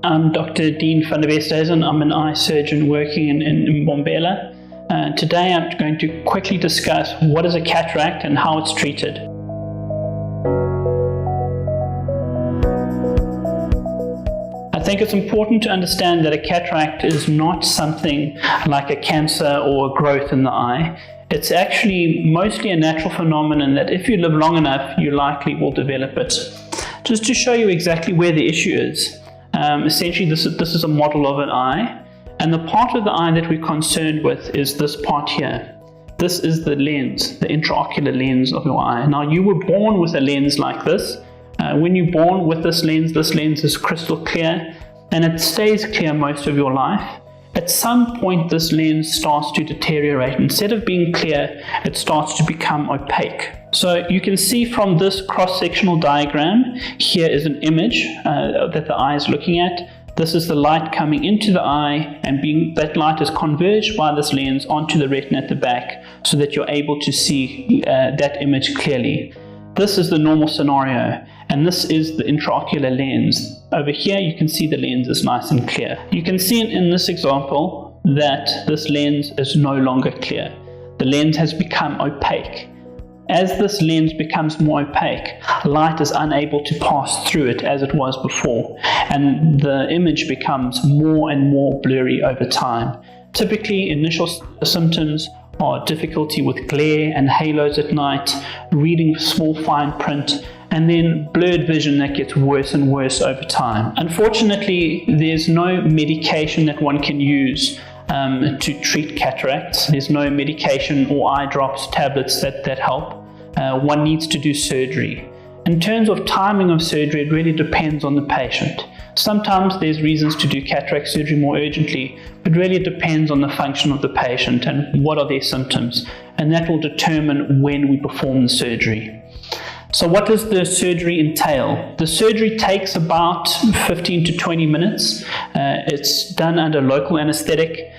I'm Dr. Dean van der Westhuizen. I'm an eye surgeon working in Mbombela. Today I'm going to quickly discuss what is a cataract and how it's treated. I think it's important to understand that a cataract is not something like a cancer or a growth in the eye. It's actually mostly a natural phenomenon that if you live long enough, you likely will develop it. Just to show you exactly where the issue is, essentially this is a model of an eye, and the part of the eye that we're concerned with is this part here. This is the lens, the intraocular lens of your eye. Now, you were born with a lens like this. When you're born with this lens is crystal clear, and it stays clear most of your life. At some point, this lens starts to deteriorate. Instead of being clear, it starts to become opaque. So you can see from this cross-sectional diagram, here is an image that the eye is looking at. This is the light coming into the eye, and that light is converged by this lens onto the retina at the back so that you're able to see that image clearly. This is the normal scenario, and this is the intraocular lens. Over here you can see the lens is nice and clear. You can see in this example that this lens is no longer clear. The lens has become opaque. As this lens becomes more opaque, light is unable to pass through it as it was before, and the image becomes more and more blurry over time. Typically, initial symptoms are difficulty with glare and halos at night, reading small fine print, and then blurred vision that gets worse and worse over time. Unfortunately, there's no medication that one can use to treat cataracts. There's no medication or eye drops, tablets that help. One needs to do surgery. In terms of timing of surgery, it really depends on the patient. Sometimes there's reasons to do cataract surgery more urgently, but really it depends on the function of the patient and what are their symptoms, and that will determine when we perform the surgery. So what does the surgery entail? The surgery takes about 15 to 20 minutes. It's done under local anesthetic,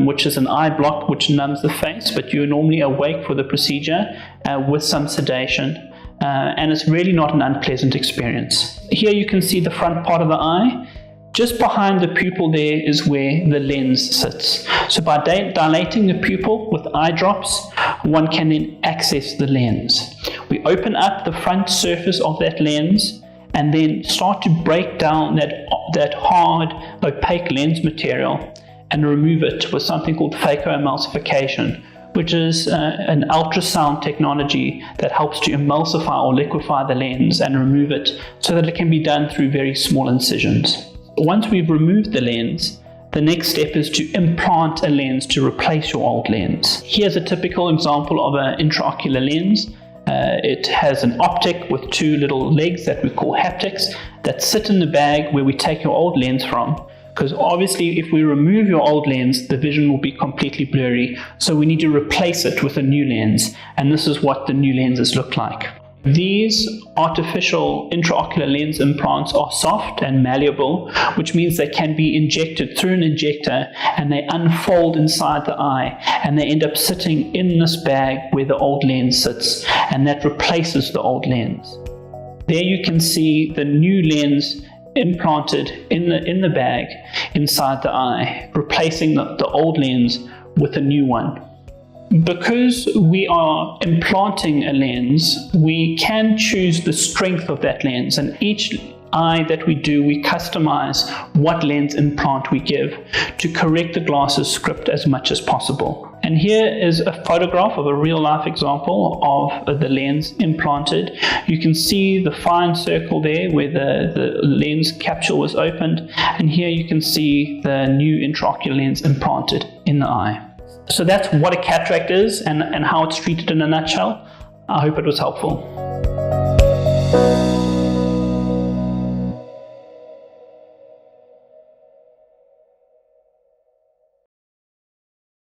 which is an eye block which numbs the face, but you're normally awake for the procedure with some sedation. And it's really not an unpleasant experience. Here you can see the front part of the eye. Just behind the pupil there is where the lens sits. So by dilating the pupil with eye drops, one can then access the lens. We open up the front surface of that lens and then start to break down that hard, opaque lens material and remove it with something called phacoemulsification, which is an ultrasound technology that helps to emulsify or liquefy the lens and remove it so that it can be done through very small incisions. Once we've removed the lens, the next step is to implant a lens to replace your old lens. Here's a typical example of an intraocular lens. It has an optic with two little legs that we call haptics that sit in the bag where we take your old lens from. Because obviously if we remove your old lens, the vision will be completely blurry. So we need to replace it with a new lens. And this is what the new lenses look like. These artificial intraocular lens implants are soft and malleable, which means they can be injected through an injector and they unfold inside the eye and they end up sitting in this bag where the old lens sits, and that replaces the old lens. There you can see the new lens implanted in the bag inside the eye, replacing the old lens with a new one. Because we are implanting a lens, we can choose the strength of that lens, and each eye that we do, we customize what lens implant we give to correct the glasses script as much as possible. And here is a photograph of a real-life example of the lens implanted. You can see the fine circle there where the lens capsule was opened, and here you can see the new intraocular lens implanted in the eye. So that's what a cataract is and how it's treated in a nutshell. I hope it was helpful.